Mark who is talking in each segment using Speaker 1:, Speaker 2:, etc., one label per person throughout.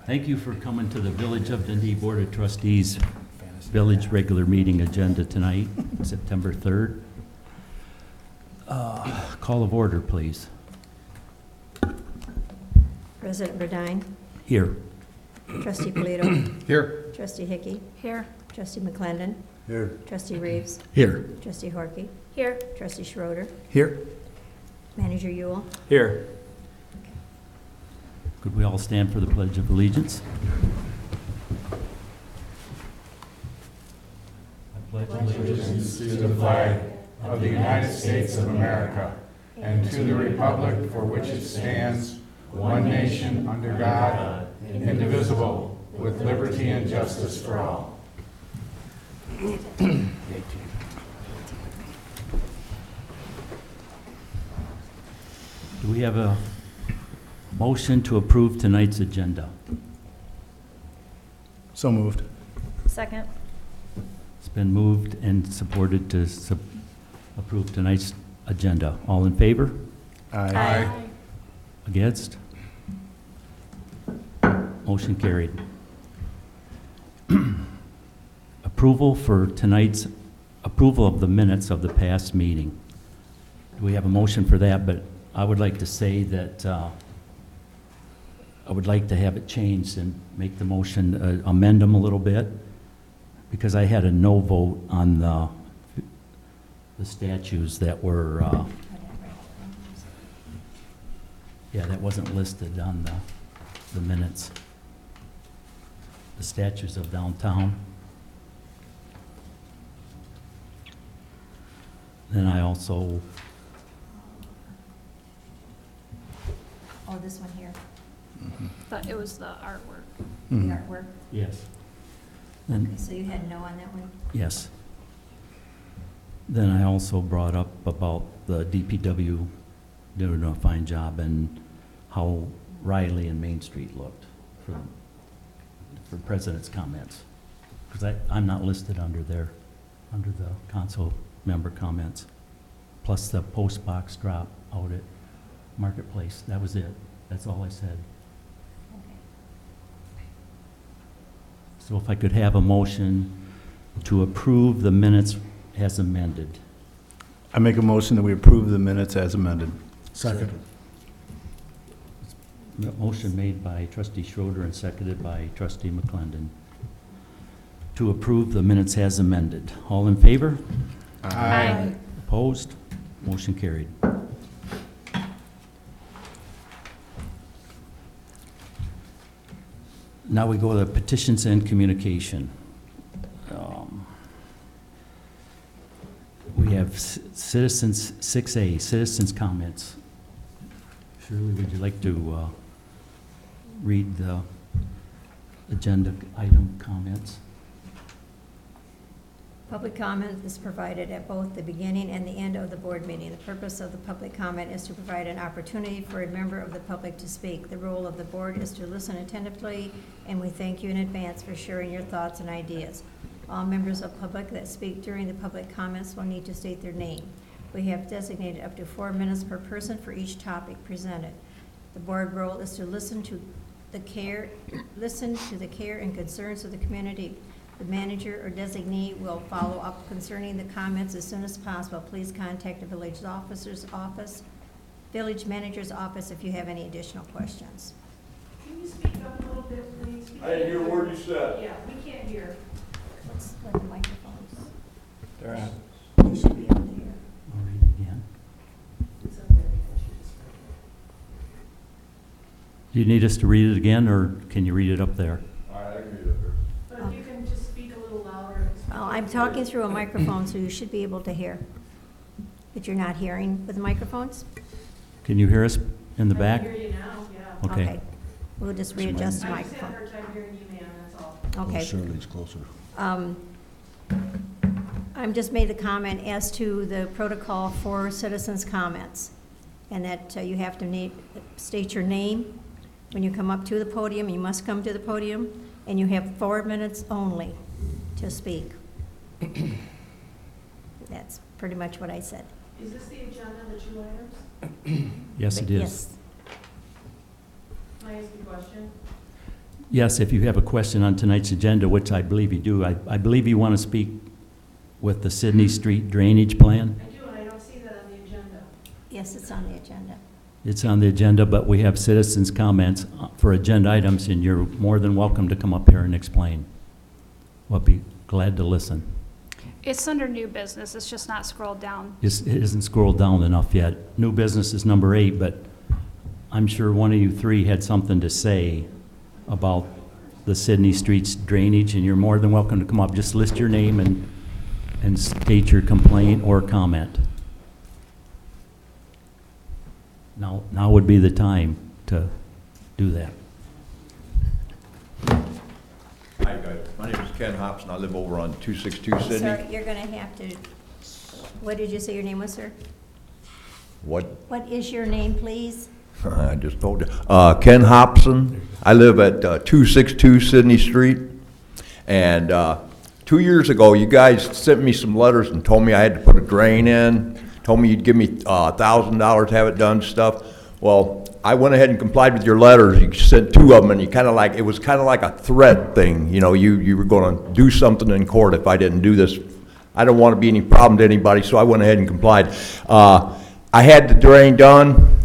Speaker 1: Thank you for coming to the Village of Dundee Board of Trustees Village regular meeting agenda tonight, September 3rd. Call of order, please.
Speaker 2: President Burdine.
Speaker 1: Here.
Speaker 2: Trustee Polito.
Speaker 3: Here.
Speaker 2: Trustee Hickey.
Speaker 4: Here.
Speaker 2: Trustee McClendon.
Speaker 3: Here.
Speaker 2: Trustee Reeves.
Speaker 1: Here.
Speaker 2: Trustee Horky.
Speaker 4: Here.
Speaker 2: Trustee Schroeder.
Speaker 3: Here.
Speaker 2: Manager Ewell.
Speaker 3: Here.
Speaker 1: Could we all stand for the Pledge of Allegiance? I pledge
Speaker 5: Allegiance to the flag of the United States of America and to the republic for which it stands, one nation under God, indivisible, with liberty and justice for all.
Speaker 1: Do we have a motion to approve tonight's agenda?
Speaker 3: So moved.
Speaker 4: Second.
Speaker 1: It's been moved and supported to approve tonight's agenda. All in favor?
Speaker 3: Aye.
Speaker 1: Against? Motion carried. Approval of the minutes of the past meeting. Do we have a motion for that? But I would like to say that I would like to have it changed and make the motion, amend them a little bit, because I had a no vote on the statues that were, that wasn't listed on the minutes. The statues of downtown. Then I also,
Speaker 2: Oh, this one here,
Speaker 4: But it was the artwork.
Speaker 2: the
Speaker 3: Mhm.
Speaker 2: artwork.
Speaker 1: yes.
Speaker 2: Okay,
Speaker 1: And,
Speaker 2: so you had no on that one?
Speaker 1: yes. Then I also brought up about the DPW doing a fine job and how Riley and Main Street looked for President's comments. Because I'm not listed under the council member comments. Plus the post box drop out at Marketplace. That was it. That's all I said.
Speaker 2: Okay.
Speaker 1: So if I could have a motion to approve the minutes as amended.
Speaker 3: I make a motion that we approve the minutes as amended. Second.
Speaker 1: Motion made by trustee Schroeder and seconded by trustee McClendon to approve the minutes as amended. All in favor?
Speaker 4: Aye.
Speaker 1: Opposed? Motion carried. Now we go to petitions and communication. We have citizens, 6A, citizens' comments. Shirley, would you like to read the agenda item comments?
Speaker 2: Public comment is provided at both the beginning and the end of the board meeting. The purpose of the public comment is to provide an opportunity for a member of the public to speak. The role of the board is to listen attentively, and we thank you in advance for sharing your thoughts and ideas. All members of public that speak during the public comments will need to state their name. We have designated up to 4 minutes per person for each topic presented. The board role is to listen to the care and concerns of the community. The manager or designee will follow up concerning the comments as soon as possible. Please contact the village manager's office if you have any additional questions.
Speaker 6: Can you speak up a little bit, please?
Speaker 5: I didn't hear a word you said.
Speaker 6: Yeah, we can't hear.
Speaker 2: Let's let the microphones.
Speaker 3: They're on.
Speaker 2: You should be able to hear.
Speaker 1: I'll read it again.
Speaker 6: It's up there.
Speaker 1: Do you need us to read it again, or can you read it up there?
Speaker 5: All right, I can read it there.
Speaker 6: But if you can just speak a little louder.
Speaker 2: Well, I'm talking through a microphone, so you should be able to hear. But you're not hearing with the microphones?
Speaker 1: Can you hear us in the back?
Speaker 6: I can hear you now, yeah.
Speaker 1: Okay.
Speaker 2: We'll just readjust the
Speaker 6: I just have a
Speaker 2: microphone.
Speaker 6: hard time hearing you, ma'am, that's all.
Speaker 2: Okay.
Speaker 3: Shirley's closer.
Speaker 2: I'm just made the comment as to the protocol for citizens' comments, and that you have to state your name when you come up to the podium. You must come to the podium, and you have 4 minutes only to speak. That's pretty much what I said.
Speaker 6: Is this the agenda, the 2 items?
Speaker 1: Yes, it is.
Speaker 2: Yes.
Speaker 6: Can I ask you a question?
Speaker 1: Yes, if you have a question on tonight's agenda, which I believe you do, I believe you want to speak with the Sydney Street drainage plan.
Speaker 6: I do, and I don't see that on the agenda.
Speaker 2: Yes, it's on the agenda.
Speaker 1: It's on the agenda, but we have citizens' comments for agenda items, and you're more than welcome to come up here and explain. We'll be glad to listen.
Speaker 4: It's under new business, it's just not scrolled down.
Speaker 1: It isn't scrolled down enough yet. New business is number 8, but I'm sure one of you three had something to say about the Sydney Street's drainage, and you're more than welcome to come up. Just list your name and state your complaint or comment. Now would be the time to do that.
Speaker 7: Hi, guys. My name is Ken Hobson. I live over on 262 Sydney.
Speaker 2: Sir, you're going to have to, what did you say your name was, sir?
Speaker 7: What?
Speaker 2: What is your name, please?
Speaker 7: I just told you. Ken Hobson. I live at 262 Sydney Street. And 2 years ago, you guys sent me some letters and told me I had to put a drain in, told me you'd give me $1,000 to have it done, stuff. Well, I went ahead and complied with your letters. You sent 2 of them, and you kind of like, it was kind of like a threat thing. You know, you were going to do something in court if I didn't do this. I don't want to be any problem to anybody, so I went ahead and complied. I had the drain done.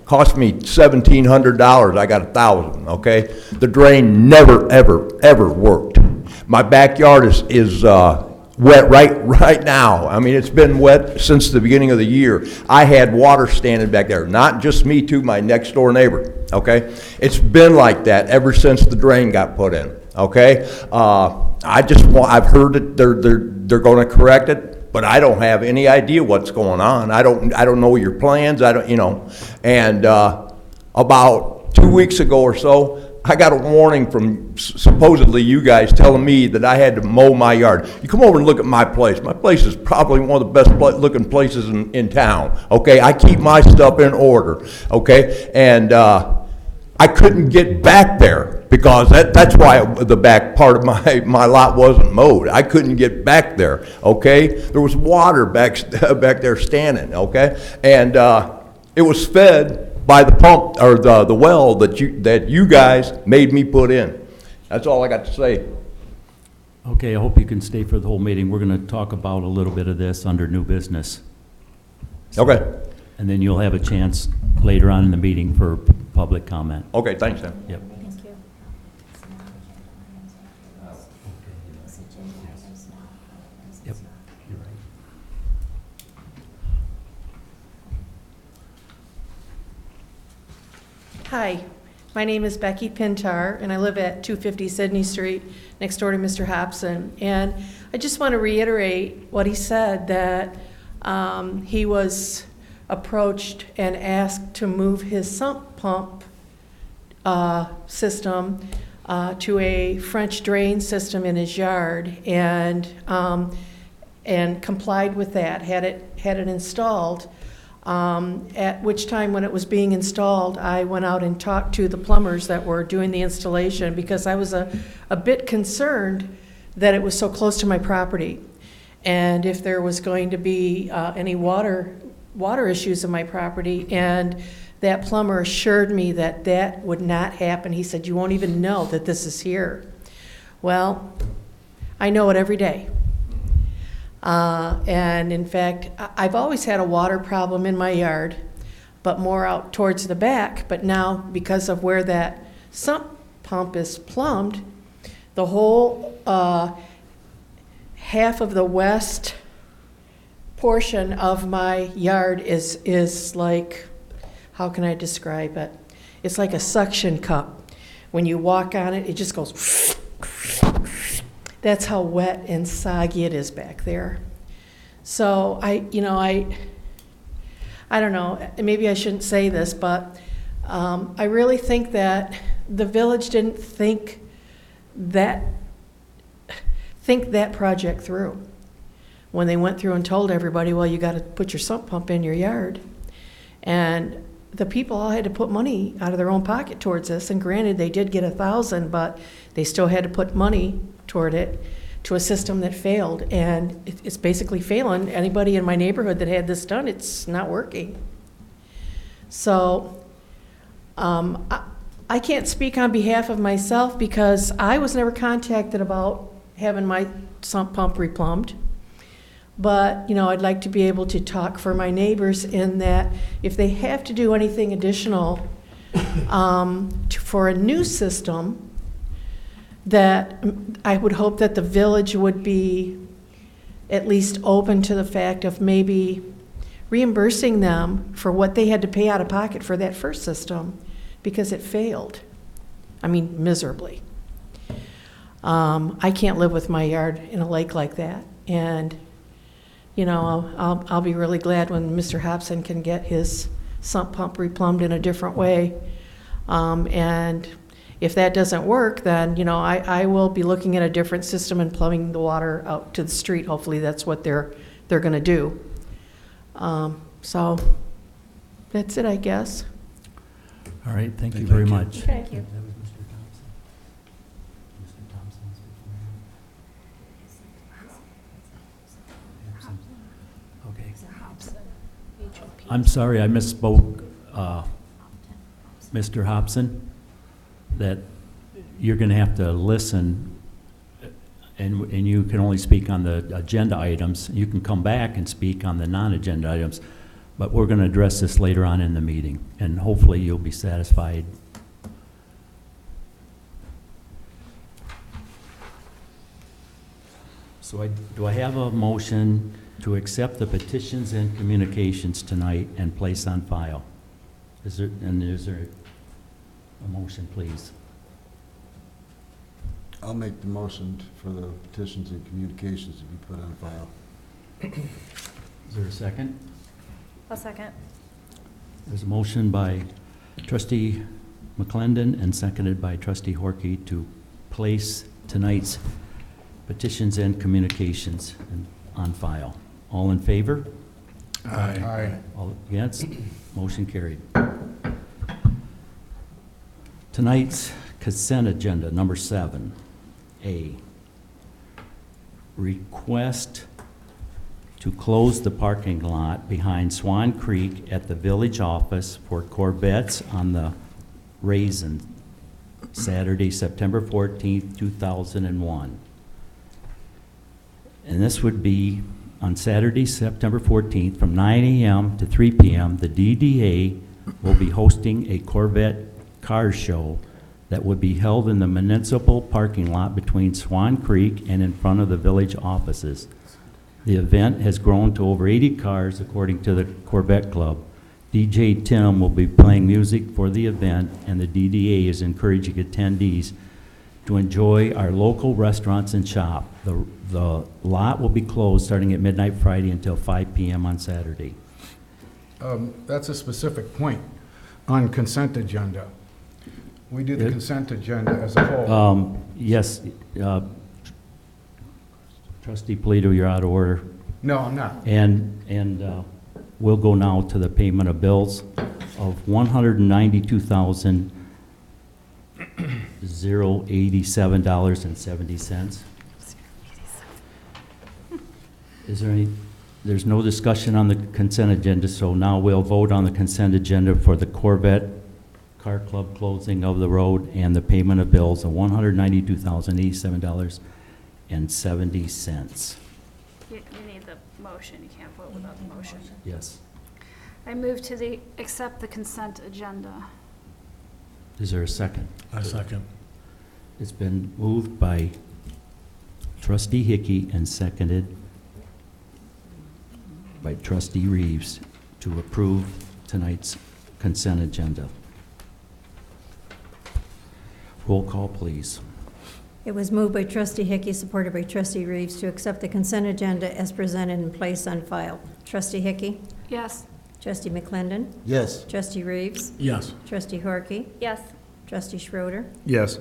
Speaker 7: Cost me $1,700. I got $1,000. Okay, the drain never, ever worked. My backyard is wet right now. I mean, it's been wet since the beginning of the year. I had water standing back there, not just me, too, my next door neighbor. Okay, it's been like that ever since the drain got put in. Okay, I've heard that they're going to correct it. But I don't have any idea what's going on. I don't know your plans. And about 2 weeks ago or so, I got a warning from supposedly you guys telling me that I had to mow my yard. You come over and look at my place. My place is probably one of the best looking places in town. Okay, I keep my stuff in order. Okay, and I couldn't get back there because that's why the back part of my lot wasn't mowed. I couldn't get back there, okay? There was water back there standing, okay? And it was fed by the pump, or the well that you guys made me put in. That's all I got to say.
Speaker 1: Okay, I hope you can stay for the whole meeting. We're going to talk about a little bit of this under new business.
Speaker 7: Okay.
Speaker 1: And then you'll have a chance later on in the meeting for public comment.
Speaker 7: Okay, thanks, Sam.
Speaker 1: Yep.
Speaker 2: Thank you.
Speaker 1: Yep, you're right.
Speaker 8: Hi, my name is Becky Pintar, and I live at 250 Sydney Street, next door to Mr. Hobson. And I just want to reiterate what he said, that he was approached and asked to move his sump pump system to a French drain system in his yard, and complied with that, had it installed. At which time, when it was being installed, I went out and talked to the plumbers that were doing the installation, because I was a bit concerned that it was so close to my property, and if there was going to be any water issues in my property. And that plumber assured me that that would not happen. He said, "You won't even know that this is here." Well, I know it every day. And in fact, I've always had a water problem in my yard, but more out towards the back. But now, because of where that sump pump is plumbed, the whole half of the west portion of my yard is like, how can I describe it? It's like a suction cup. When you walk on it, it just goes. That's how wet and soggy it is back there. So I don't know, maybe I shouldn't say this, but I really think that the village didn't think that project through when they went through and told everybody, well, you got to put your sump pump in your yard. And the people all had to put money out of their own pocket towards this, and granted, they did get $1,000, but they still had to put money toward it, to a system that failed, and it's basically failing. Anybody in my neighborhood that had this done, it's not working. So I can't speak on behalf of myself because I was never contacted about having my sump pump replumbed. But, I'd like to be able to talk for my neighbors in that if they have to do anything additional for a new system, that I would hope that the village would be at least open to the fact of maybe reimbursing them for what they had to pay out of pocket for that first system because it failed. I mean, miserably. I can't live with my yard in a lake like that. And, I'll be really glad when Mr. Hobson can get his sump pump replumbed in a different way. And if that doesn't work, then, I will be looking at a different system and plumbing the water out to the street. Hopefully that's what they're going to do. So that's it, I guess.
Speaker 1: All right, thank you very much.
Speaker 8: Thank you.
Speaker 1: That was Mr. Thompson. Mr. Thompson's before. Okay. I'm sorry, I misspoke, Mr. Hobson, that you're going to have to listen, and you can only speak on the agenda items. You can come back and speak on the non-agenda items, but we're going to address this later on in the meeting, and hopefully you'll be satisfied. So do I have a motion to accept the petitions and communications tonight and place on file? Is there a motion, please?
Speaker 9: I'll make the motion for the petitions and communications to be put on file.
Speaker 1: Is there a second?
Speaker 6: A second.
Speaker 1: There's a motion by trustee McClendon and seconded by trustee Horky to place tonight's petitions and communications on file. All in favor?
Speaker 5: Aye.
Speaker 1: All against? Motion carried. Tonight's consent agenda, number 7A. Request to close the parking lot behind Swan Creek at the village office for Corvettes on the Raisin, Saturday, September 14th, 2001. And this would be on Saturday, September 14th, from 9 a.m. to 3 p.m., the DDA will be hosting a Corvette car show that would be held in the municipal parking lot between Swan Creek and in front of the village offices. The event has grown to over 80 cars, according to the Corvette Club. DJ Tim will be playing music for the event, and the DDA is encouraging attendees to enjoy our local restaurants and shop. The lot will be closed starting at midnight Friday until 5 p.m. on Saturday.
Speaker 5: That's a specific point on consent agenda. We do the consent agenda as a whole.
Speaker 1: Yes, trustee Polito, you're out of order.
Speaker 5: No, I'm not.
Speaker 1: And we'll go now to the payment of bills of $192,087.70. Is there any, there's no discussion on the consent agenda, so now we'll vote on the consent agenda for the Corvette Car Club closing of the road and the payment of bills of $192,087.70.
Speaker 4: You need the motion, you can't vote without the motion.
Speaker 1: Yes.
Speaker 4: I move to accept the consent agenda.
Speaker 1: Is there a second?
Speaker 3: A second.
Speaker 1: It's been moved by trustee Hickey and seconded by trustee Reeves to approve tonight's consent agenda. Roll call, please.
Speaker 2: It was moved by trustee Hickey, supported by trustee Reeves, to accept the consent agenda as presented and placed on file. Trustee Hickey?
Speaker 4: Yes.
Speaker 2: Trustee McClendon?
Speaker 9: Yes.
Speaker 2: Trustee Reeves?
Speaker 3: Yes.
Speaker 2: Trustee Horky?
Speaker 4: Yes.
Speaker 2: Trustee Schroeder?
Speaker 3: Yes.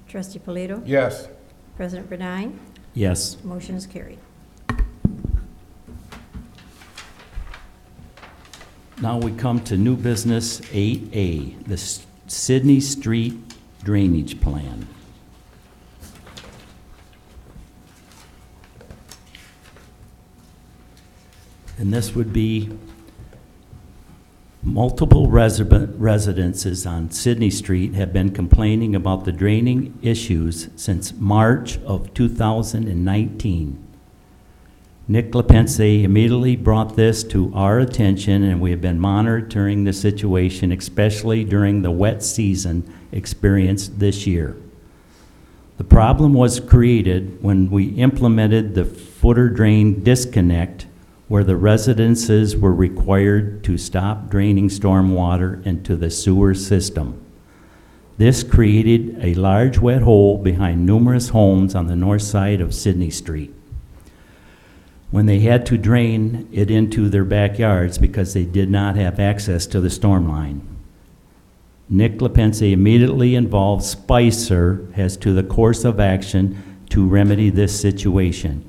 Speaker 2: Trustee Polito?
Speaker 5: Yes.
Speaker 2: President Bernine?
Speaker 1: Yes.
Speaker 2: Motion is carried.
Speaker 1: Now we come to new business 8A, the Sydney Street Drainage Plan. And this would be Multiple residences on Sydney Street have been complaining about the draining issues since March of 2019. Nick LaPence immediately brought this to our attention, and we have been monitoring the situation, especially during the wet season experienced this year. The problem was created when we implemented the footer drain disconnect, where the residences were required to stop draining stormwater into the sewer system. This created a large wet hole behind numerous homes on the north side of Sydney Street, when they had to drain it into their backyards because they did not have access to the storm line. Nick LaPence immediately involved Spicer as to the course of action to remedy this situation.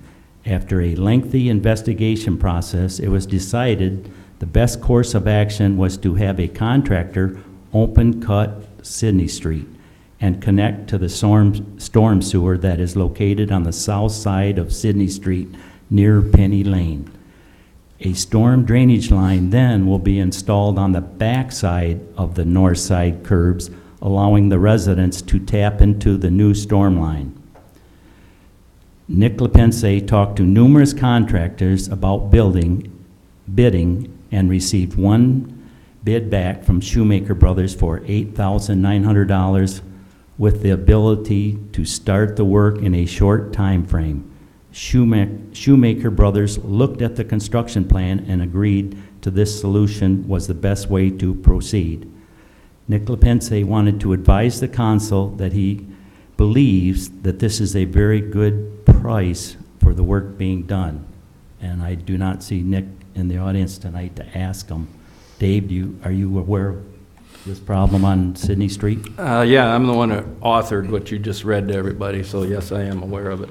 Speaker 1: After a lengthy investigation process, it was decided the best course of action was to have a contractor open cut Sydney Street and connect to the storm sewer that is located on the south side of Sydney Street near Penny Lane. A storm drainage line then will be installed on the back side of the north side curbs, allowing the residents to tap into the new storm line. Nick LaPence talked to numerous contractors about bidding, and received one bid back from Shoemaker Brothers for $8,900 with the ability to start the work in a short time frame. Shoemaker Brothers looked at the construction plan and agreed to this solution was the best way to proceed. Nick LaPence wanted to advise the council that he believes that this is a very good price for the work being done. And I do not see Nick in the audience tonight to ask him. Dave, are you aware of this problem on Sydney Street?
Speaker 10: Yeah, I'm the one that authored what you just read to everybody, so yes, I am aware of it.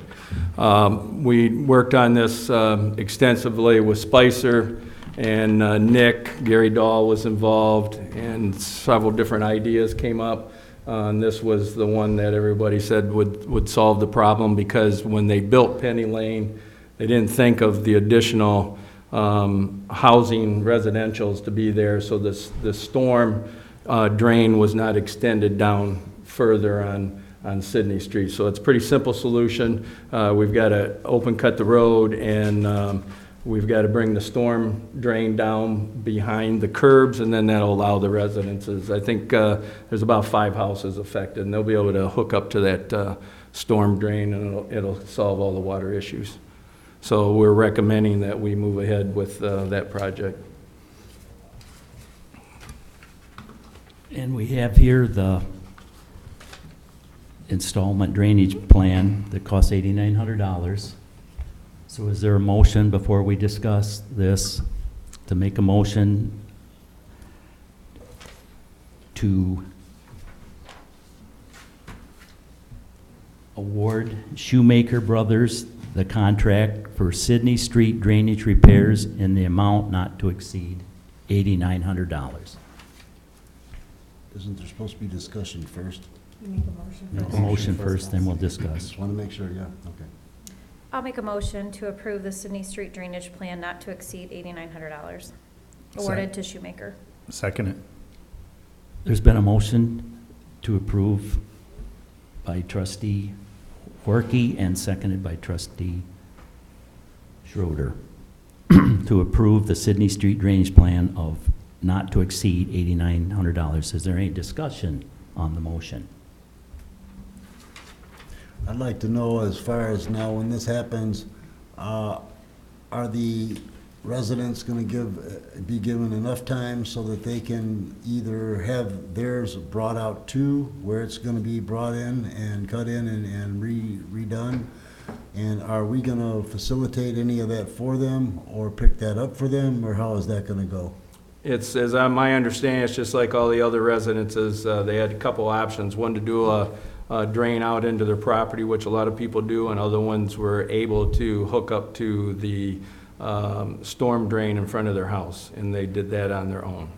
Speaker 10: We worked on this extensively with Spicer and Nick. Gary Dahl was involved, and several different ideas came up. And this was the one that everybody said would solve the problem, because when they built Penny Lane, they didn't think of the additional housing residentials to be there, so the storm drain was not extended down further on Sydney Street. So it's a pretty simple solution. We've got to open cut the road, and we've got to bring the storm drain down behind the curbs, and then that'll allow the residences. I think there's about 5 houses affected, and they'll be able to hook up to that storm drain, and it'll solve all the water issues. So we're recommending that we move ahead with that project.
Speaker 1: And we have here the installment drainage plan that costs $8,900. So is there a motion before we discuss this, to make a motion to award Shoemaker Brothers the contract for Sydney Street drainage repairs in the amount not to exceed $8,900?
Speaker 9: Isn't there supposed to be discussion first?
Speaker 2: You make a motion.
Speaker 1: Make a motion first, then we'll discuss.
Speaker 9: Just want to make sure, yeah, okay.
Speaker 11: I'll make a motion to approve the Sydney Street drainage plan not to exceed $8,900, awarded to Shoemaker.
Speaker 3: Second it.
Speaker 1: There's been a motion to approve by trustee Horky and seconded by trustee Schroeder to approve the Sydney Street drainage plan of not to exceed $8,900. Is there any discussion on the motion?
Speaker 9: I'd like to know, as far as now, when this happens, are the residents going to be given enough time so that they can either have theirs brought out to where it's going to be brought in and cut in and redone? And are we going to facilitate any of that for them, or pick that up for them, or how is that going to go?
Speaker 10: It's, as my understanding, it's just like all the other residences. They had a couple options. One, to do a drain out into their property, which a lot of people do, and other ones were able to hook up to the storm drain in front of their house, and they did that on their own.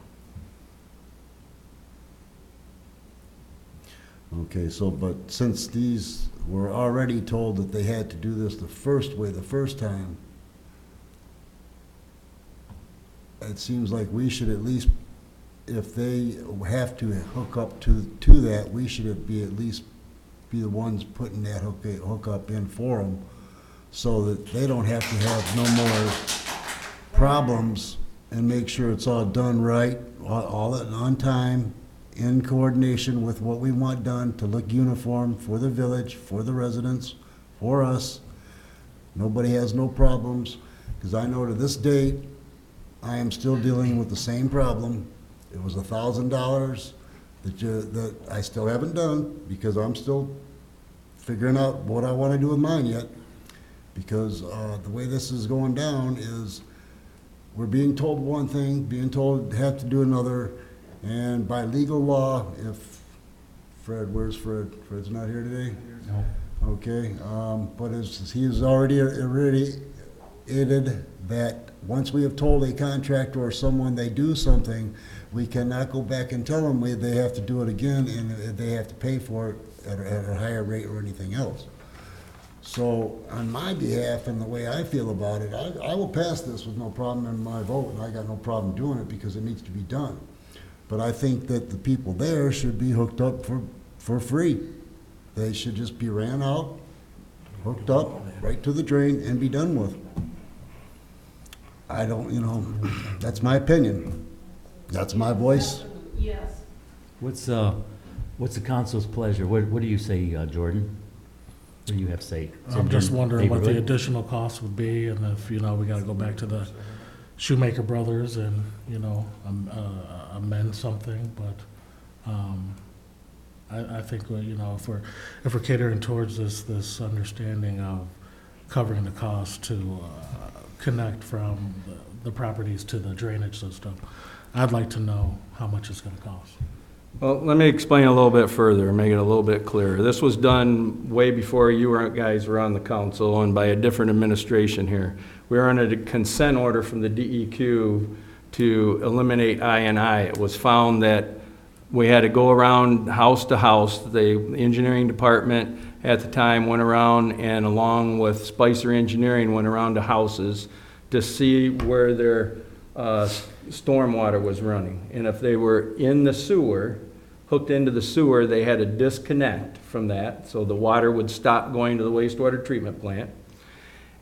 Speaker 9: Okay, so, but since these were already told that they had to do this the first way, the first time, it seems like we should at least if they have to hook up to that, we should be at least be the ones putting that hookup in for them, so that they don't have to have no more problems, and make sure it's all done right, all on time, in coordination with what we want done to look uniform for the village, for the residents, for us. Nobody has no problems, because I know to this date, I am still dealing with the same problem. It was $1,000 that I still haven't done, because I'm still figuring out what I want to do with mine yet. Because the way this is going down is, we're being told one thing, being told have to do another, and by legal law, if Fred, where's Fred? Fred's not here today?
Speaker 1: No.
Speaker 9: Okay, but he has already added that once we have told a contractor or someone they do something, we cannot go back and tell them they have to do it again, and they have to pay for it at a higher rate or anything else. So on my behalf and the way I feel about it, I will pass this with no problem in my vote, and I got no problem doing it because it needs to be done. But I think that the people there should be hooked up for free. They should just be ran out, hooked up, right to the drain, and be done with. I don't, that's my opinion. That's my voice.
Speaker 6: Yes.
Speaker 1: What's the council's pleasure? What do you say, Jordan? What do you have to say?
Speaker 12: I'm just wondering what the
Speaker 1: Neighborhood?
Speaker 12: additional cost would be, and if, we gotta go back to the Shoemaker Brothers and, amend something, but, I think, if we're catering towards this understanding of covering the cost to, connect from the properties to the drainage system, I'd like to know how much it's gonna cost.
Speaker 10: Well, let me explain a little bit further, and make it a little bit clearer. This was done way before you guys were on the council, and by a different administration here. We were under a consent order from the DEQ to eliminate I&I. It was found that we had to go around house to house. The engineering department at the time went around, and along with Spicer Engineering, went around to houses to see where their stormwater was running. And if they were in the sewer, hooked into the sewer, they had to disconnect from that, so the water would stop going to the wastewater treatment plant.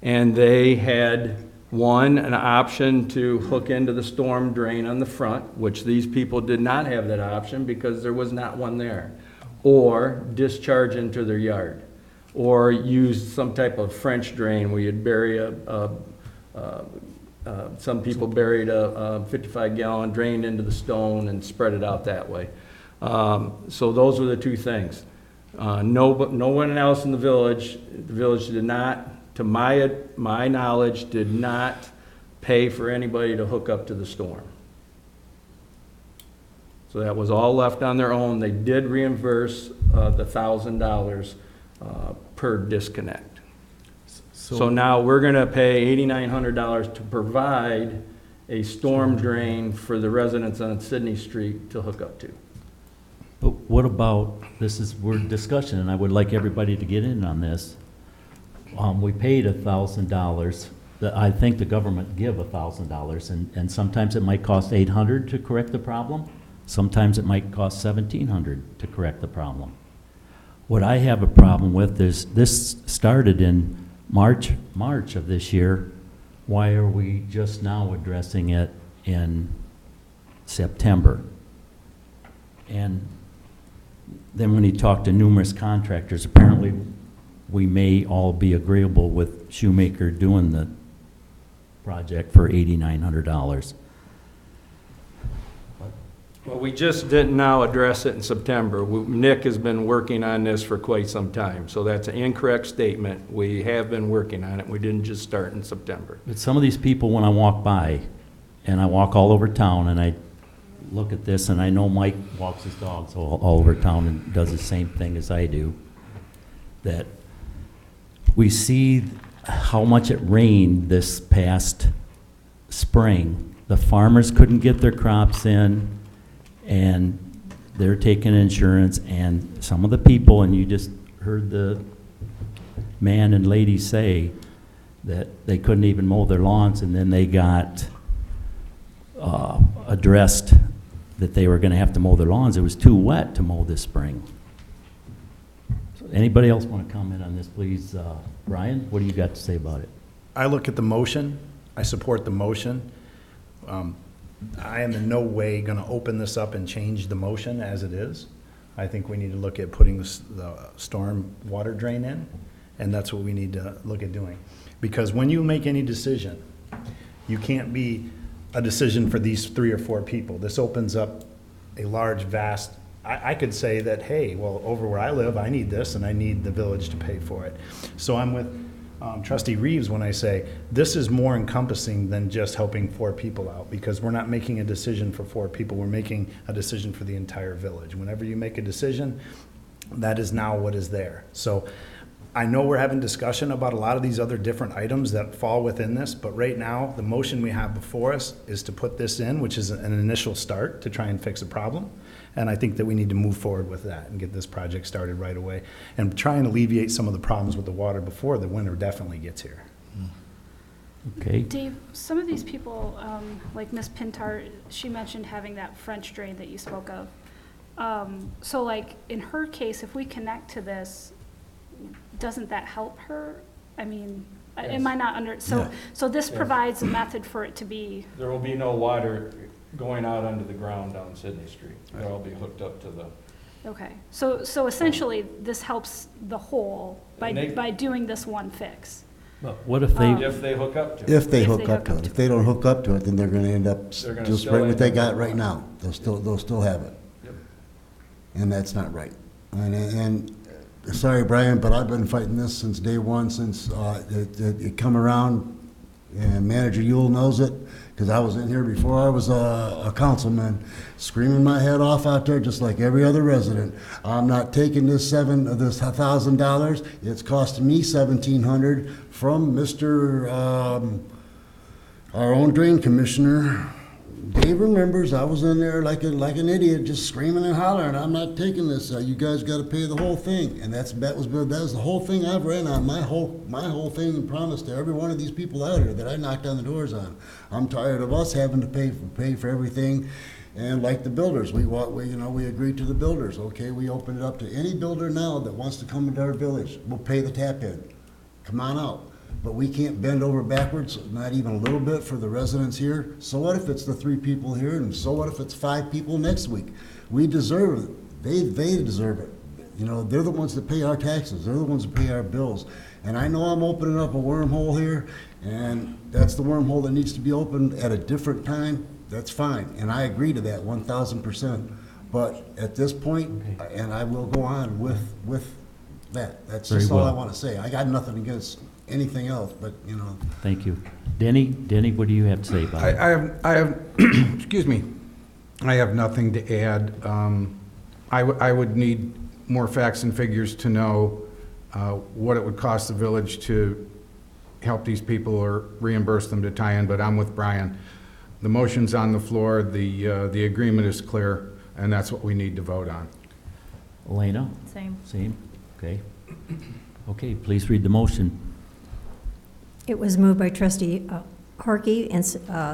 Speaker 10: And they had, an option to hook into the storm drain on the front, which these people did not have that option because there was not one there. Or discharge into their yard. Or use some type of French drain where you'd bury some people buried a 55-gallon drain into the stone and spread it out that way. So those were the two things. No one else in the village did not, to my knowledge, did not pay for anybody to hook up to the storm. So that was all left on their own. They did reimburse the $1,000 per disconnect. So now we're gonna pay $8,900 to provide a storm drain for the residents on Sydney Street to hook up to.
Speaker 1: But what about, we're discussion, and I would like everybody to get in on this. We paid $1,000, I think the government give $1,000, and sometimes it might cost $800 to correct the problem. Sometimes it might cost $1,700 to correct the problem. What I have a problem with is, this started in March of this year. Why are we just now addressing it in September? And then when he talked to numerous contractors, apparently we may all be agreeable with Shoemaker doing the project for $8,900.
Speaker 10: Well, we just didn't now address it in September. Nick has been working on this for quite some time, so that's an incorrect statement. We have been working on it. We didn't just start in September.
Speaker 1: But some of these people, when I walk by, and I walk all over town, and I look at this, and I know Mike walks his dogs all over town and does the same thing as I do, that we see how much it rained this past spring. The farmers couldn't get their crops in, and they're taking insurance, and some of the people, and you just heard the man and lady say that they couldn't even mow their lawns, and then they got addressed that they were gonna have to mow their lawns. It was too wet to mow this spring. So anybody else wanna comment on this, please? Brian, what do you got to say about it?
Speaker 3: I look at the motion, I support the motion. I am in no way gonna open this up and change the motion as it is. I think we need to look at putting the storm water drain in, and that's what we need to look at doing. Because when you make any decision, you can't be a decision for these 3 or 4 people. This opens up a large, vast, I could say that, hey, well, over where I live, I need this, and I need the village to pay for it. So I'm with Trustee Reeves when I say, this is more encompassing than just helping 4 people out, because we're not making a decision for 4 people, we're making a decision for the entire village. Whenever you make a decision, that is now what is there. So I know we're having discussion about a lot of these other different items that fall within this, but right now, the motion we have before us is to put this in, which is an initial start to try and fix a problem. And I think that we need to move forward with that and get this project started right away and try and alleviate some of the problems with the water before the winter definitely gets here.
Speaker 1: Okay,
Speaker 4: Dave, some of these people, like Miss Pintar, she mentioned having that French drain that you spoke of. So like, in her case, if we connect to this, doesn't that help her? I mean, am I not under, so this provides a method for it to be.
Speaker 10: There will be no water going out under the ground down Sydney Street. They'll all be hooked up to the.
Speaker 4: Okay, so essentially, this helps the whole by
Speaker 10: And they-
Speaker 4: doing this one fix.
Speaker 1: but what if they,
Speaker 10: If they hook up to it.
Speaker 9: If they
Speaker 4: If
Speaker 9: hook
Speaker 4: they
Speaker 9: up to it. If they don't hook up to it, then they're gonna end up
Speaker 10: They're gonna
Speaker 9: just
Speaker 10: still
Speaker 9: right what
Speaker 10: end
Speaker 9: they
Speaker 10: up
Speaker 9: got
Speaker 10: with
Speaker 9: right now. They'll still have it.
Speaker 10: Yep.
Speaker 9: And that's not right. And sorry, Brian, but I've been fighting this since day one, since it come around, and Manager Yule knows it, because I was in here before I was a councilman, screaming my head off out there, just like every other resident. I'm not taking this $1,000. It's costing me $1,700 from Mr. Our own drain commissioner. Dave remembers I was in there like an idiot, just screaming and hollering. I'm not taking this. You guys got to pay the whole thing, and that was the whole thing I've ran on. My whole thing and promise to every one of these people out here that I knocked on the doors on. I'm tired of us having to pay for everything, and like the builders, we agreed to the builders. Okay, we open it up to any builder now that wants to come into our village. We'll pay the tap in. Come on out. But we can't bend over backwards, not even a little bit, for the residents here. So what if it's the 3 people here, and so what if it's 5 people next week? We deserve it. They deserve it. You know, they're the ones that pay our taxes. They're the ones that pay our bills. And I know I'm opening up a wormhole here, and that's the wormhole that needs to be opened at a different time. That's fine, and I agree to that 1,000%. But at this point, and I will go on with that. That's
Speaker 1: Very
Speaker 9: just all I
Speaker 1: well.
Speaker 9: want to say. I got nothing against anything else, but, you know.
Speaker 1: thank you. Denny, what do you have to say about it?
Speaker 5: I have, excuse me, I have nothing to add. I would need more facts and figures to know what it would cost the village to help these people or reimburse them to tie in, but I'm with Brian. The motion's on the floor, the agreement is clear, and that's what we need to vote on.
Speaker 1: Elena?
Speaker 11: Same.
Speaker 1: Okay. Okay, please read the motion.
Speaker 2: It was moved by trustee Harkey and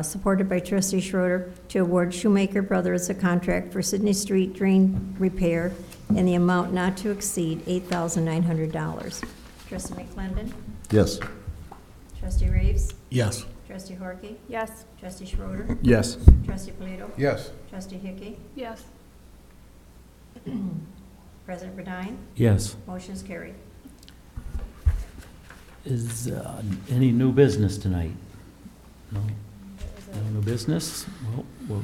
Speaker 2: supported by trustee Schroeder to award Shoemaker Brothers a contract for Sydney Street drain repair in the amount not to exceed $8,900. Trustee McClendon?
Speaker 9: Yes.
Speaker 2: Trustee Reeves?
Speaker 12: Yes.
Speaker 2: Trustee Harkey?
Speaker 11: Yes.
Speaker 2: Trustee Schroeder?
Speaker 3: Yes.
Speaker 2: Trustee Polito?
Speaker 5: Yes.
Speaker 2: Trustee Hickey?
Speaker 4: Yes.
Speaker 2: President Burdine?
Speaker 1: Yes.
Speaker 2: Motion is carried.
Speaker 1: Is any new business tonight? No? No new business? Well, we're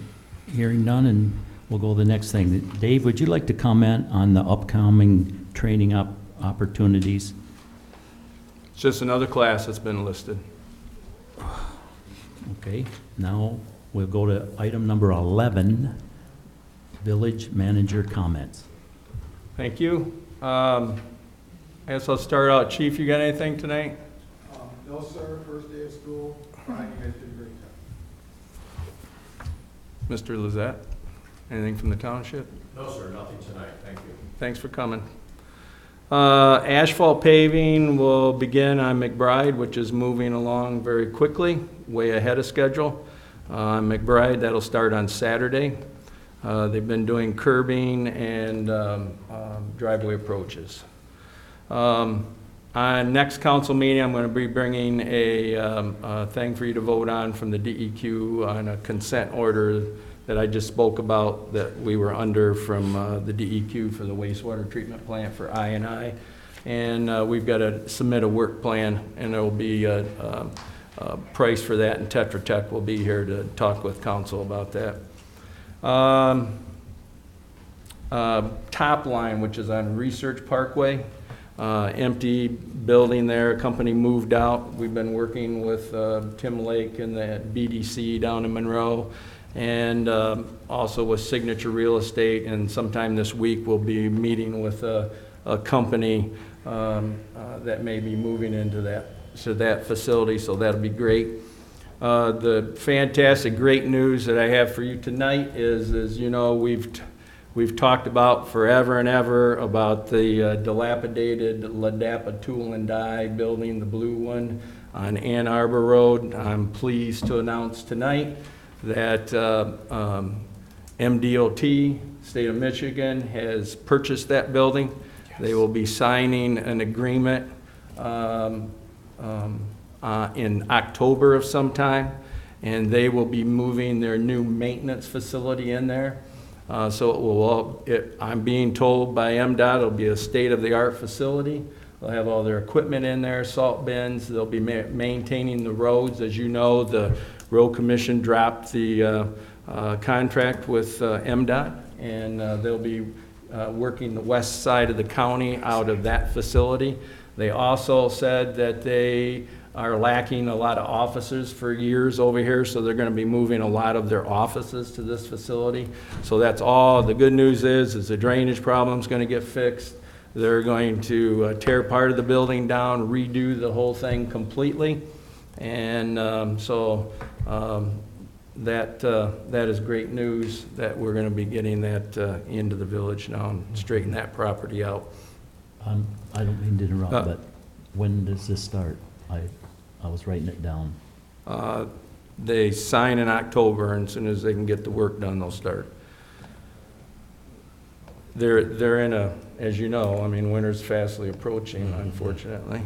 Speaker 1: hearing none, and we'll go to the next thing. Dave, would you like to comment on the upcoming training opportunities?
Speaker 10: It's just another class that's been listed.
Speaker 1: Okay, now we'll go to item number 11, village manager comments.
Speaker 10: Thank you. I guess I'll start out. Chief, you got anything tonight?
Speaker 5: No, sir. First day of school. Brian, you guys did a great job.
Speaker 10: Mr. Lizette, anything from the township?
Speaker 7: No, sir, nothing tonight, thank you.
Speaker 10: Thanks for coming. Asphalt paving will begin on McBride, which is moving along very quickly, way ahead of schedule. On McBride, that'll start on Saturday. They've been doing curbing and driveway approaches. On next council meeting, I'm going to be bringing a thing for you to vote on from the DEQ on a consent order that I just spoke about that we were under from the DEQ for the wastewater treatment plant for I&I. And we've got to submit a work plan, and there will be a price for that, and Tetra Tech will be here to talk with council about that. Top Line, which is on Research Parkway, empty building there. A company moved out. We've been working with Tim Lake and the BDC down in Monroe, and also with Signature Real Estate. And sometime this week we'll be meeting with a company that may be moving into that facility. So that'll be great. The fantastic, great news that I have for you tonight is you know, we've talked about forever and ever about the dilapidated Ladapa Tool and Die building, the blue one on Ann Arbor Road. I'm pleased to announce tonight that MDOT, State of Michigan, has purchased that building. Yes. They will be signing an agreement in October of some time, and they will be moving their new maintenance facility in there. So it will I'm being told by MDOT it'll be a state-of-the-art facility. They'll have all their equipment in there, salt bins. They'll be maintaining the roads. As you know, the Road Commission dropped the contract with MDOT, and they'll be working the west side of the county out of that facility. They also said that they are lacking a lot of offices for years over here, so they're going to be moving a lot of their offices to this facility. So that's all. The good news is the drainage problem is going to get fixed. They're going to tear part of the building down, redo the whole thing completely, and that is great news that we're going to be getting that into the village now and straighten that property out.
Speaker 1: I don't mean to interrupt, but when does this start? I was writing it down.
Speaker 10: They sign in October, and as soon as they can get the work done, they'll start. They're in a, as you know, I mean, winter's fastly approaching, unfortunately.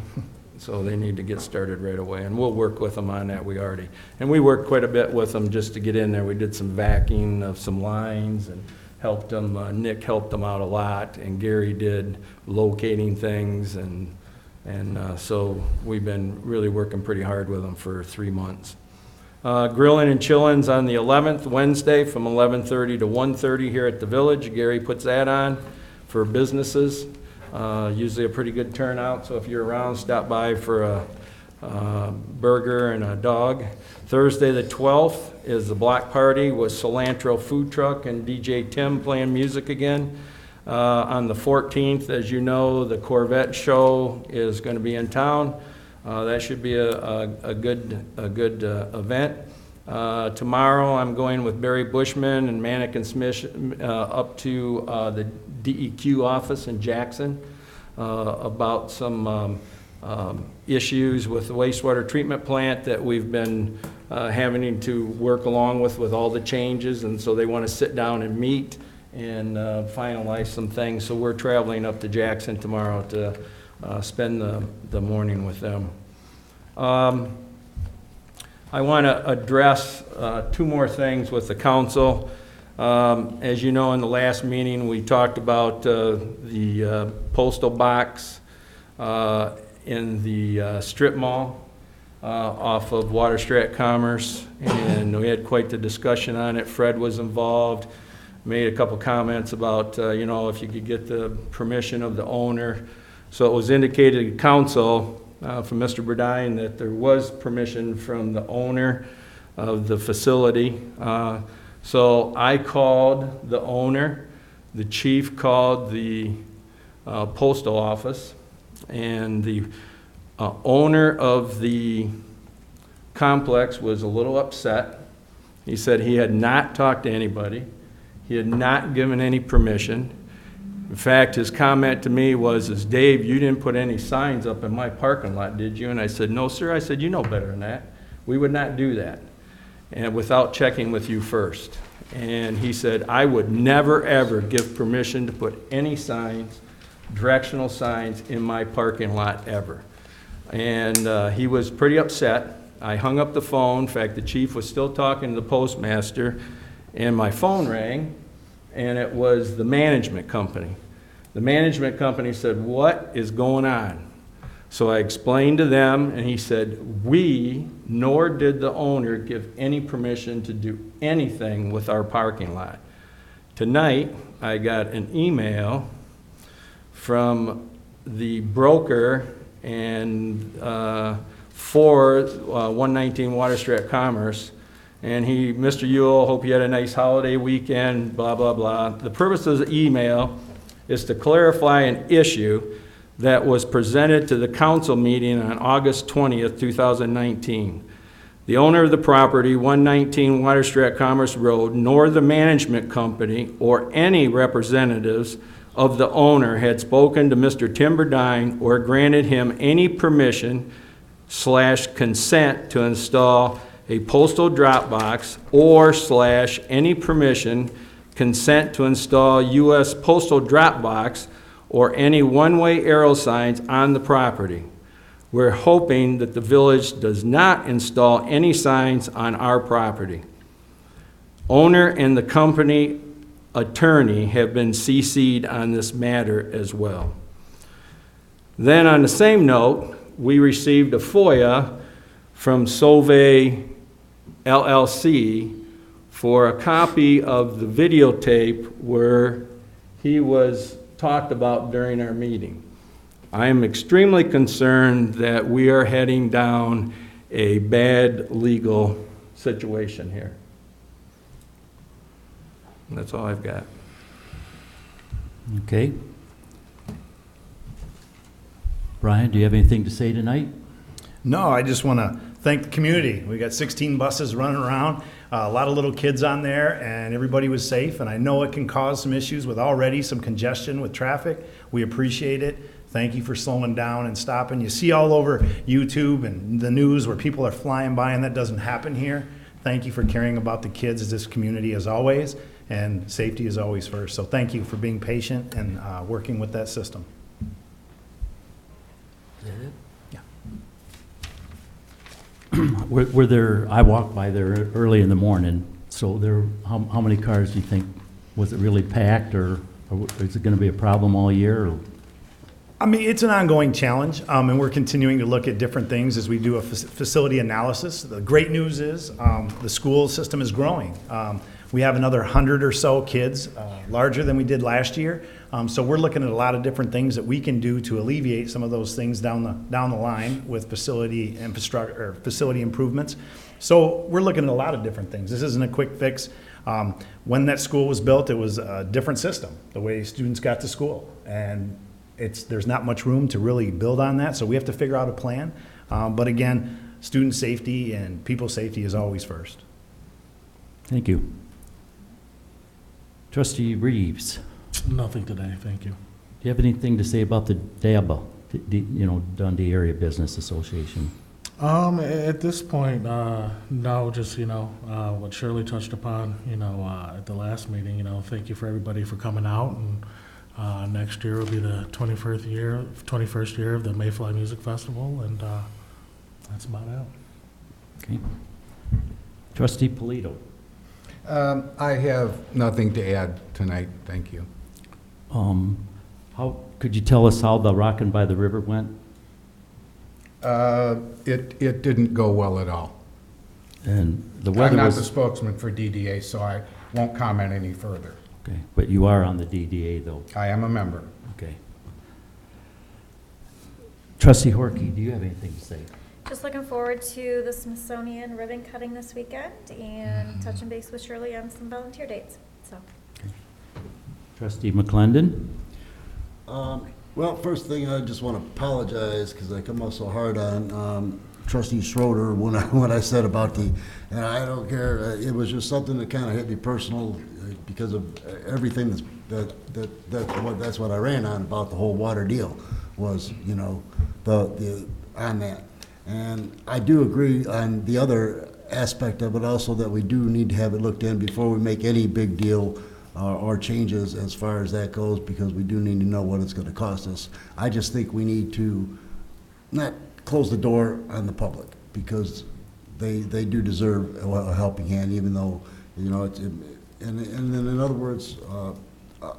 Speaker 10: So they need to get started right away, and we'll work with them on that. We worked quite a bit with them just to get in there. We did some vacuuming of some lines and helped them. Nick helped them out a lot, and Gary did locating things, and so we've been really working pretty hard with them for 3 months. Grilling and chilling's on the 11th, Wednesday, from 11:30 to 1:30 here at the village. Gary puts that on for businesses. Usually a pretty good turnout, so if you're around, stop by for a burger and a dog. Thursday the 12th is the block party with Cilantro Food Truck and DJ Tim playing music again. On the 14th, as you know, the Corvette show is going to be in town. That should be a good event. Tomorrow, I'm going with Barry Bushman and Manick and Smith up to the DEQ office in Jackson about some issues with the wastewater treatment plant that we've been having to work along with all the changes, and so they want to sit down and meet and finalize some things. So we're traveling up to Jackson tomorrow to spend the morning with them. I want to address 2 more things with the council. As you know, in the last meeting, we talked about the postal box in the strip mall off of Water Strat Commerce, and we had quite the discussion on it. Fred was involved. Made a couple comments about, if you could get the permission of the owner. So it was indicated to council from Mr. Burdine that there was permission from the owner of the facility. So I called the owner, the chief called the postal office, and the owner of the complex was a little upset. He said he had not talked to anybody. He had not given any permission. In fact, his comment to me was, Dave, you didn't put any signs up in my parking lot, did you? And I said, no, sir. I said, you know better than that. We would not do that, and without checking with you first. And he said, I would never, ever give permission to put any signs, directional signs, in my parking lot ever. And he was pretty upset. I hung up the phone. In fact, the chief was still talking to the postmaster, and my phone rang, and it was the management company. The management company said, what is going on? So I explained to them, and he said, we, nor did the owner, give any permission to do anything with our parking lot. Tonight, I got an email from the broker and for 119 Water Street Commerce, and Mr. Ewell, hope you had a nice holiday weekend, blah, blah, blah. The purpose of the email is to clarify an issue that was presented to the council meeting on August 20th, 2019. The owner of the property, 119 Water Street Commerce Road, nor the management company or any representatives of the owner had spoken to Mr. Tim Burdine or granted him any permission / consent to install a postal drop box or / any permission, consent to install U.S. postal drop box or any one-way arrow signs on the property. We're hoping that the village does not install any signs on our property. Owner and the company attorney have been CC'd on this matter as well. Then on the same note, we received a FOIA from Solvay LLC for a copy of the videotape where he was talked about during our meeting. I am extremely concerned that we are heading down a bad legal situation here. And that's all I've got.
Speaker 1: Okay. Brian, do you have anything to say tonight?
Speaker 3: No, I just want to thank the community. We got 16 buses running around, a lot of little kids on there, and everybody was safe. And I know it can cause some issues with already some congestion with traffic. We appreciate it. Thank you for slowing down and stopping. You see all over YouTube and the news where people are flying by, and that doesn't happen here. Thank you for caring about the kids of this community as always, and safety is always first. So thank you for being patient and working with that system.
Speaker 1: Is that it? Were there, I walked by there early in the morning, so how many cars do you think, was it really packed, or is it going to be a problem all year? Or?
Speaker 3: I mean, it's an ongoing challenge, and we're continuing to look at different things as we do a facility analysis. The great news is the school system is growing. We have another 100 or so kids, larger than we did last year. So we're looking at a lot of different things that we can do to alleviate some of those things down the line with facility infrastructure or facility improvements. So we're looking at a lot of different things. This isn't a quick fix. When that school was built, it was a different system, the way students got to school, and there's not much room to really build on that. So we have to figure out a plan. But again, student safety and people safety is always first.
Speaker 1: Thank you. Trustee Reeves.
Speaker 12: Nothing today, thank you.
Speaker 1: Do you have anything to say about the DABA, Dundee Area Business Association?
Speaker 12: At this point, no, just, what Shirley touched upon, at the last meeting, thank you for everybody for coming out, and next year will be the 21st year of the Mayfly Music Festival, and that's about it.
Speaker 1: Okay. Trustee Polito.
Speaker 5: I have nothing to add tonight, thank you.
Speaker 1: How could you tell us how the Rockin' by the River went?
Speaker 5: It didn't go well at all.
Speaker 1: And the weather
Speaker 5: I'm not
Speaker 1: was...
Speaker 5: the spokesman for DDA, so I won't comment any further.
Speaker 1: Okay, but you are on the DDA, though.
Speaker 5: I am a member.
Speaker 1: Okay. Trustee Horky, do you have anything to say?
Speaker 11: Just looking forward to the Smithsonian ribbon cutting this weekend and touching base with Shirley on some volunteer dates, so.
Speaker 1: Okay. Trustee McClendon?
Speaker 9: Well, first thing, I just want to apologize because I come off so hard on Trustee Schroeder when I said about and I don't care, it was just something that kind of hit me personal because of everything that's what I ran on about the whole water deal was, the on that. And I do agree on the other aspect of it also, that we do need to have it looked in before we make any big deal or changes as far as that goes, because we do need to know what it's going to cost us. I just think we need to not close the door on the public, because they do deserve a helping hand, even though, you know, and then in other words,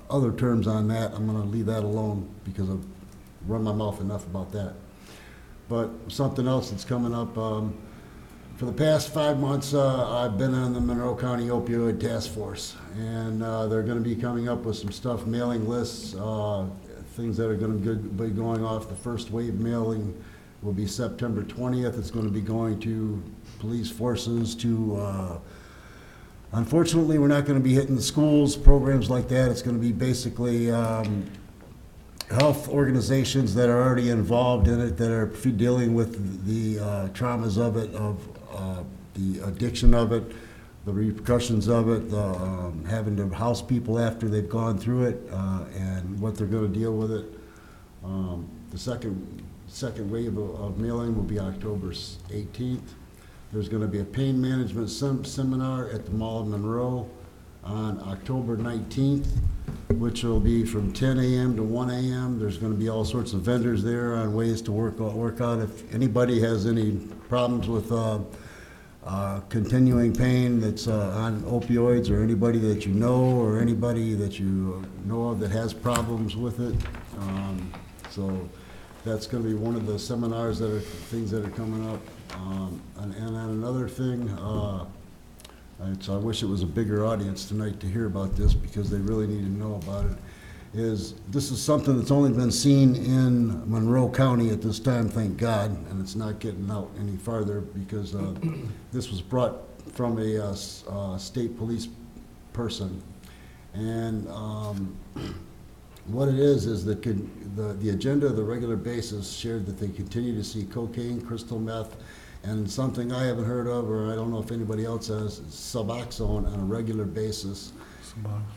Speaker 9: other terms on that, I'm going to leave that alone because I've run my mouth enough about that. But something else that's coming up, for the past 5 months, I've been on the Monroe County Opioid Task Force, and they're going to be coming up with some stuff, mailing lists, things that are going to be going off. The first wave mailing will be September 20th. It's going to be going to police forces, to unfortunately, we're not going to be hitting the schools, programs like that. It's going to be basically health organizations that are already involved in it, that are dealing with the traumas of it, of the addiction of it, the repercussions of it, having to house people after they've gone through it, and what they're going to deal with it. The second wave of mailing will be October 18th. There's going to be a pain management seminar at the Mall of Monroe on October 19th, which will be from 10 a.m. to 1 a.m. There's going to be all sorts of vendors there on ways to work out. If anybody has any problems with continuing pain that's on opioids, or anybody that you know, or anybody that you know of that has problems with it, so that's going to be one of the seminars that are things that are coming up. And another thing, I wish it was a bigger audience tonight to hear about this, because they really need to know about it, is this is something that's only been seen in Monroe County at this time, thank God, and it's not getting out any farther, because this was brought from a state police person. And what it is that the agenda of the regular basis shared that they continue to see cocaine, crystal meth, and something I haven't heard of, or I don't know if anybody else has, Suboxone on a regular basis,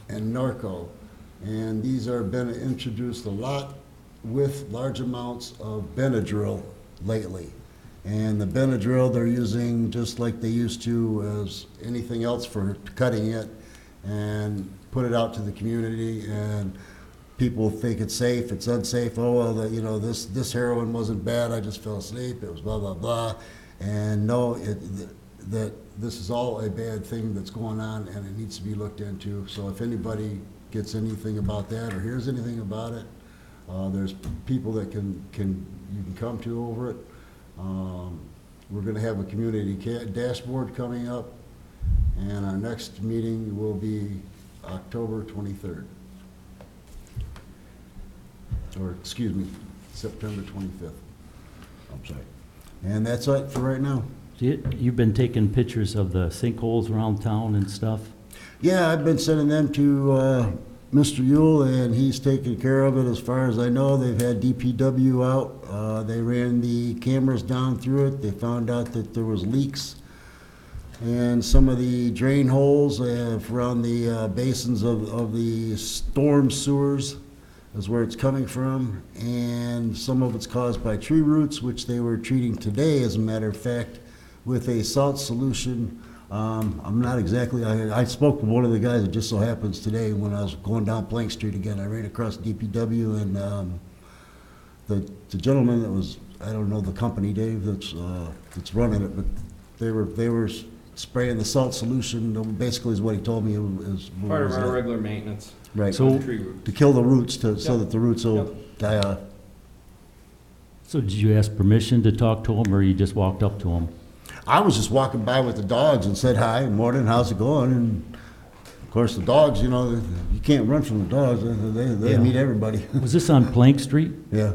Speaker 9: and Norco. And these are been introduced a lot with large amounts of Benadryl lately. And the Benadryl they're using just like they used to as anything else for cutting it, and put it out to the community, and people think it's safe, it's unsafe. Oh, well, you know, this heroin wasn't bad, I just fell asleep, it was blah, blah, blah. And no, that this is all a bad thing that's going on, and it needs to be looked into. So if anybody gets anything about that or hears anything about it, there's people that you can come to over it. We're going to have a community dashboard coming up, and our next meeting will be October 23rd. Or, excuse me, September 25th. I'm sorry. And that's it for right now.
Speaker 1: You've been taking pictures of the sinkholes around town and stuff?
Speaker 9: Yeah, I've been sending them to Mr. Yule, and he's taking care of it as far as I know. They've had DPW out. They ran the cameras down through it. They found out that there was leaks, and some of the drain holes around the basins of the storm sewers is where it's coming from, and some of it's caused by tree roots, which they were treating today, as a matter of fact, with a salt solution. I'm not exactly, I spoke with one of the guys, it just so happens today, when I was going down Plank Street again, I ran across DPW, and the gentleman that was, I don't know the company, Dave, that's running it, but they were spraying the salt solution, basically is what he told me.
Speaker 10: Part of our regular maintenance.
Speaker 9: Right,
Speaker 1: So-
Speaker 10: Tree roots.
Speaker 9: to kill the roots, so that the roots will die off.
Speaker 1: So did you ask permission to talk to them, or you just walked up to them?
Speaker 9: I was just walking by with the dogs and said, hi, morning, how's it going? And of course, the dogs, you know, you can't run from the dogs. They
Speaker 1: Yeah.
Speaker 9: meet everybody.
Speaker 1: Was this on Plank Street?
Speaker 9: Yeah,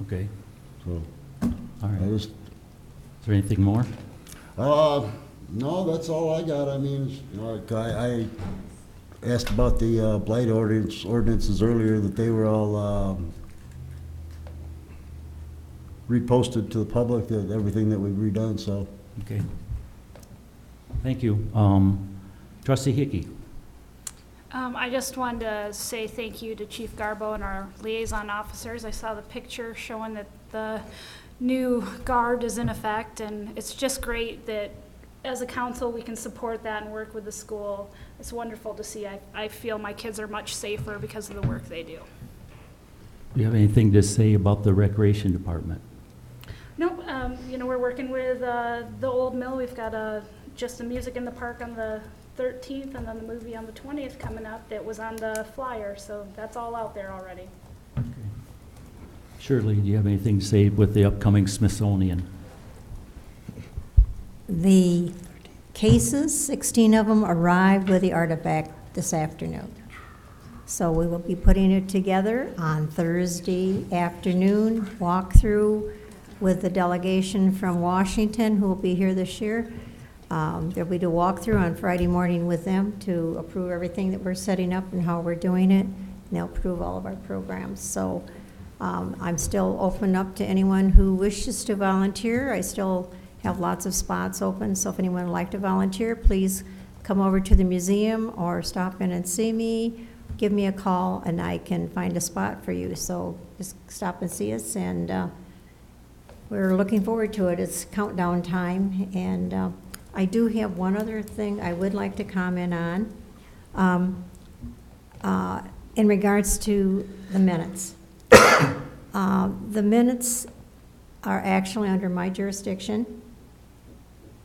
Speaker 1: Okay,
Speaker 9: so
Speaker 1: all right.
Speaker 9: I
Speaker 1: Is
Speaker 9: just,
Speaker 1: there anything more?
Speaker 9: no, that's all I got. I mean, you know, I asked about the blight ordinances earlier, that they were all reposted to the public, that everything that we've redone, so.
Speaker 1: Okay. Thank you. Trustee Hickey?
Speaker 4: I just wanted to say thank you to Chief Garbo and our liaison officers. I saw the picture showing that the new guard is in effect, and it's just great that as a council, we can support that and work with the school. It's wonderful to see. I feel my kids are much safer because of the work they do.
Speaker 1: Do you have anything to say about the recreation department?
Speaker 4: No, we're working with the old mill. We've got just the music in the park on the 13th, and then the movie on the 20th coming up that was on the flyer, so that's all out there already.
Speaker 1: Shirley, do you have anything to say with the upcoming Smithsonian?
Speaker 2: The cases, 16 of them, arrived with the artifact this afternoon. So we will be putting it together on Thursday afternoon, walkthrough with the delegation from Washington who will be here this year. There'll be the walkthrough on Friday morning with them to approve everything that we're setting up and how we're doing it, and they'll approve all of our programs. So I'm still open up to anyone who wishes to volunteer. I still have lots of spots open, so if anyone would like to volunteer, please come over to the museum or stop in and see me, give me a call, and I can find a spot for you. So just stop and see us, and we're looking forward to it. It's countdown time, and I do have one other thing I would like to comment on in regards to the minutes. The minutes are actually under my jurisdiction.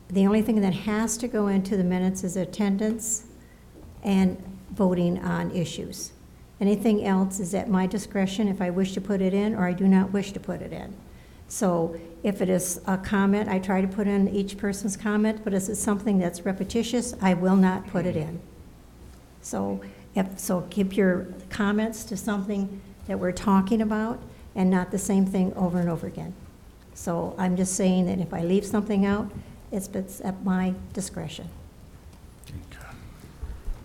Speaker 2: The only thing that has to go into the minutes is attendance and voting on issues. Anything else is at my discretion if I wish to put it in or I do not wish to put it in. So if it is a comment, I try to put in each person's comment, but if it's something that's repetitious, I will not put it in. So keep your comments to something that we're talking about and not the same thing over and over again. So I'm just saying that if I leave something out, it's at my discretion.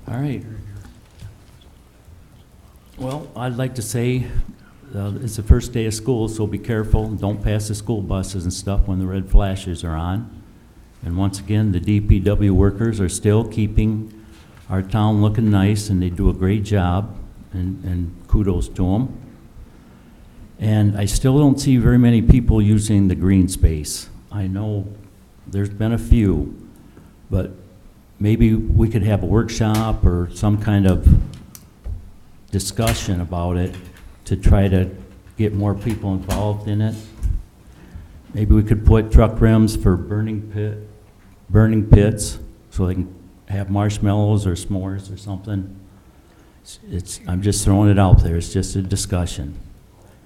Speaker 1: All right. Well, I'd like to say it's the first day of school, so be careful. Don't pass the school buses and stuff when the red flashes are on. And once again, the DPW workers are still keeping our town looking nice, and they do a great job, and kudos to them. And I still don't see very many people using the green space. I know there's been a few, but maybe we could have a workshop or some kind of discussion about it to try to get more people involved in it. Maybe we could put truck rims for burning pits so they can have marshmallows or s'mores or something. I'm just throwing it out there. It's just a discussion.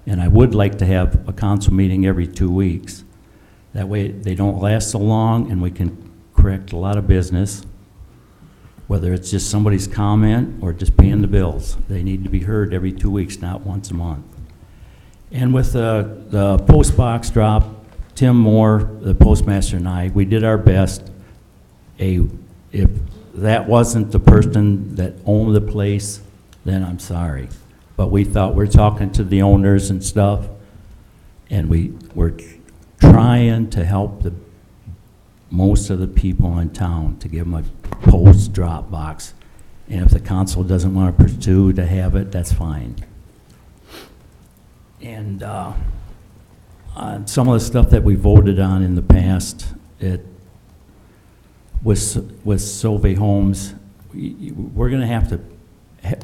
Speaker 1: And I would like to have a council meeting every 2 weeks. That way they don't last so long and we can correct a lot of business, whether it's just somebody's comment or just paying the bills. They need to be heard every 2 weeks, not once a month. And with the post box drop, Tim Moore, the postmaster, and I, we did our best. If that wasn't the person that owned the place, then I'm sorry. But we thought we're talking to the owners and stuff, and we're trying to help most of the people in town to give them a post drop box. And if the council doesn't want to pursue to have it, that's fine. And on some of the stuff that we voted on in the past, with Solvay Homes, we're going to have to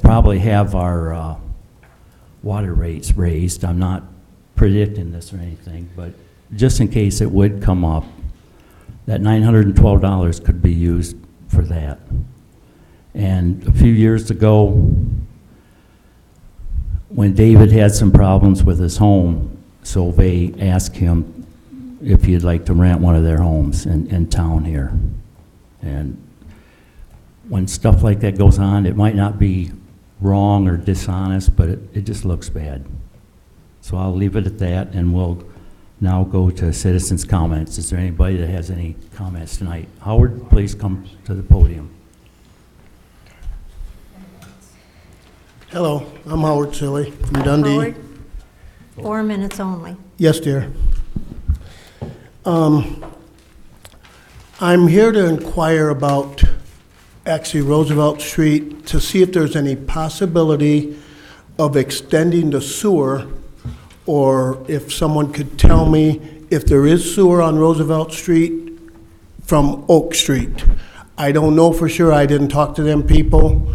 Speaker 1: probably have our water rates raised. I'm not predicting this or anything, but just in case it would come up, that $912 could be used for that. And a few years ago, when David had some problems with his home, Solvay asked him if he'd like to rent one of their homes in town here. And when stuff like that goes on, it might not be wrong or dishonest, but it just looks bad. So I'll leave it at that, and we'll now go to citizens' comments. Is there anybody that has any comments tonight? Howard, please come to the podium.
Speaker 13: Hello, I'm Howard Silly from Dundee.
Speaker 2: Howard, 4 minutes only.
Speaker 13: Yes, dear. I'm here to inquire about actually Roosevelt Street to see if there's any possibility of extending the sewer, or if someone could tell me if there is sewer on Roosevelt Street from Oak Street. I don't know for sure, I didn't talk to them people,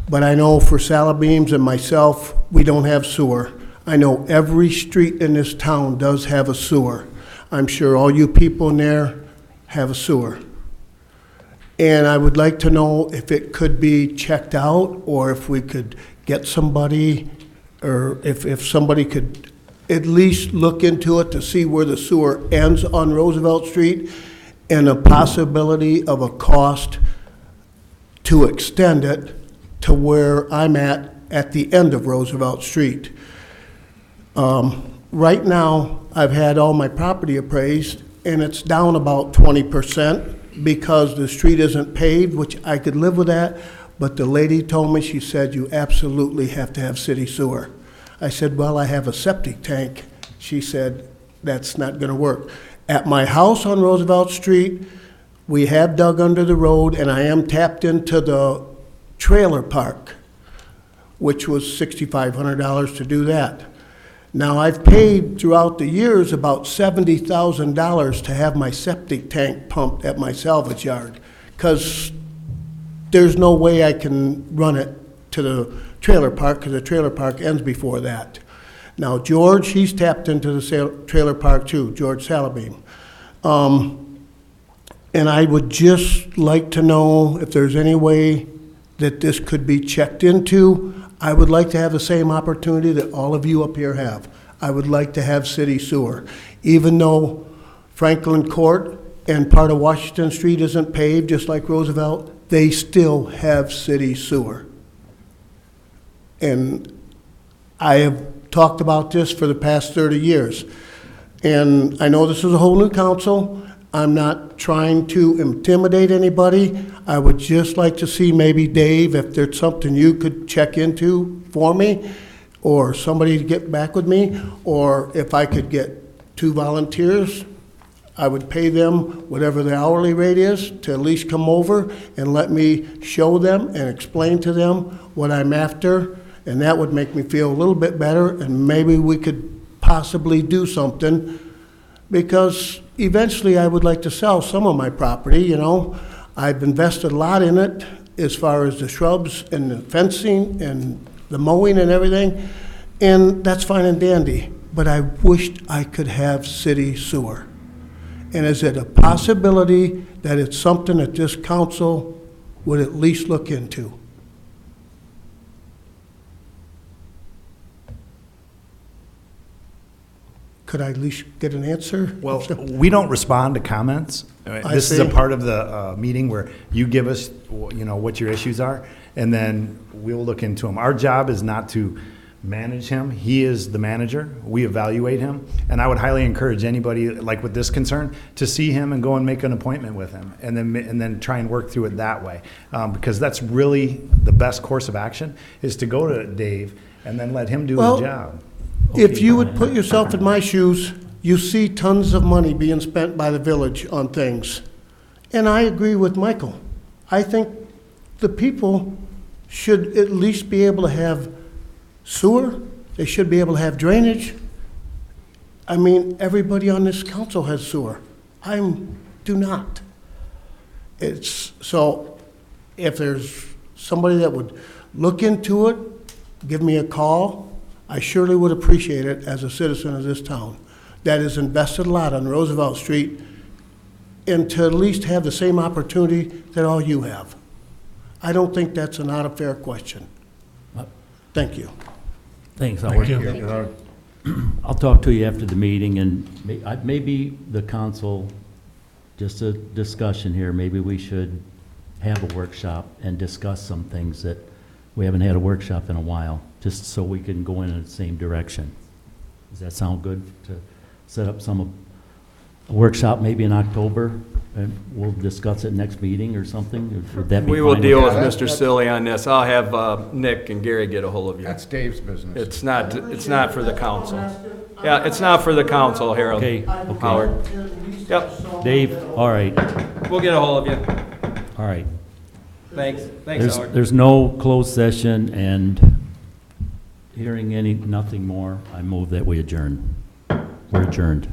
Speaker 13: but I know for Salabeams and myself, we don't have sewer. I know every street in this town does have a sewer. I'm sure all you people in there have a sewer. And I would like to know if it could be checked out, or if we could get somebody, or if somebody could at least look into it to see where the sewer ends on Roosevelt Street, and a possibility of a cost to extend it to where I'm at the end of Roosevelt Street. Right now, I've had all my property appraised, and it's down about 20% because the street isn't paved, which I could live with that, but the lady told me, she said, you absolutely have to have city sewer. I said, well, I have a septic tank. She said, that's not gonna work. At my house on Roosevelt Street, we have dug under the road, and I am tapped into the trailer park, which was $6,500 to do that. Now, I've paid throughout the years about $70,000 to have my septic tank pumped at my salvage yard, because there's no way I can run it to the trailer park, because the trailer park ends before that. Now, George, he's tapped into the trailer park too, George Salabeam. And I would just like to know if there's any way that this could be checked into. I would like to have the same opportunity that all of you up here have. I would like to have city sewer. Even though Franklin Court and part of Washington Street isn't paved, just like Roosevelt, they still have city sewer. And I have talked about this for the past 30 years. And I know this is a whole new council. I'm not trying to intimidate anybody. I would just like to see maybe Dave, if there's something you could check into for me, or somebody to get back with me, or if I could get 2 volunteers, I would pay them whatever the hourly rate is to at least come over and let me show them and explain to them what I'm after, and that would make me feel a little bit better, and maybe we could possibly do something, because eventually I would like to sell some of my property, you know. I've invested a lot in it as far as the shrubs and the fencing and the mowing and everything, and that's fine and dandy, but I wished I could have city sewer. And is it a possibility that it's something that this council would at least look into? Could I at least get an answer?
Speaker 3: Well, we don't respond to comments. This is a part of the meeting where you give us, you know, what your issues are, and then we'll look into them. Our job is not to manage him. He is the manager. We evaluate him, and I would highly encourage anybody, like with this concern, to see him and go and make an appointment with him, and then try and work through it that way, because that's really the best course of action, is to go to Dave and then let him do his job.
Speaker 13: If you would put yourself in my shoes, you see tons of money being spent by the village on things. And I agree with Michael. I think the people should at least be able to have sewer. They should be able to have drainage. I mean, everybody on this council has sewer. I do not. So if there's somebody that would look into it, give me a call. I surely would appreciate it as a citizen of this town that has invested a lot on Roosevelt Street, and to at least have the same opportunity that all you have. I don't think that's not a fair question. Thank you.
Speaker 1: Thanks,
Speaker 12: Thank
Speaker 1: Howard.
Speaker 12: you.
Speaker 1: I'll talk to you after the meeting, and maybe the council, just a discussion here, maybe we should have a workshop and discuss some things that we haven't had a workshop in a while, just so we can go in the same direction. Does that sound good, to set up a workshop maybe in October, and we'll discuss it next meeting or something? Would that be
Speaker 10: We will
Speaker 1: fine
Speaker 10: deal with
Speaker 1: you?
Speaker 10: Mr. Silly on this. I'll have Nick and Gary get a hold of you.
Speaker 5: That's Dave's business.
Speaker 10: It's not for the council. Yeah, it's not for the council, Harold.
Speaker 1: Okay,
Speaker 10: Howard.
Speaker 1: Yep. Dave, all right,
Speaker 10: We'll get a hold of you.
Speaker 1: all right.
Speaker 10: Thanks, Howard.
Speaker 1: There's no closed session, and hearing nothing more, I move that we adjourn. We're adjourned.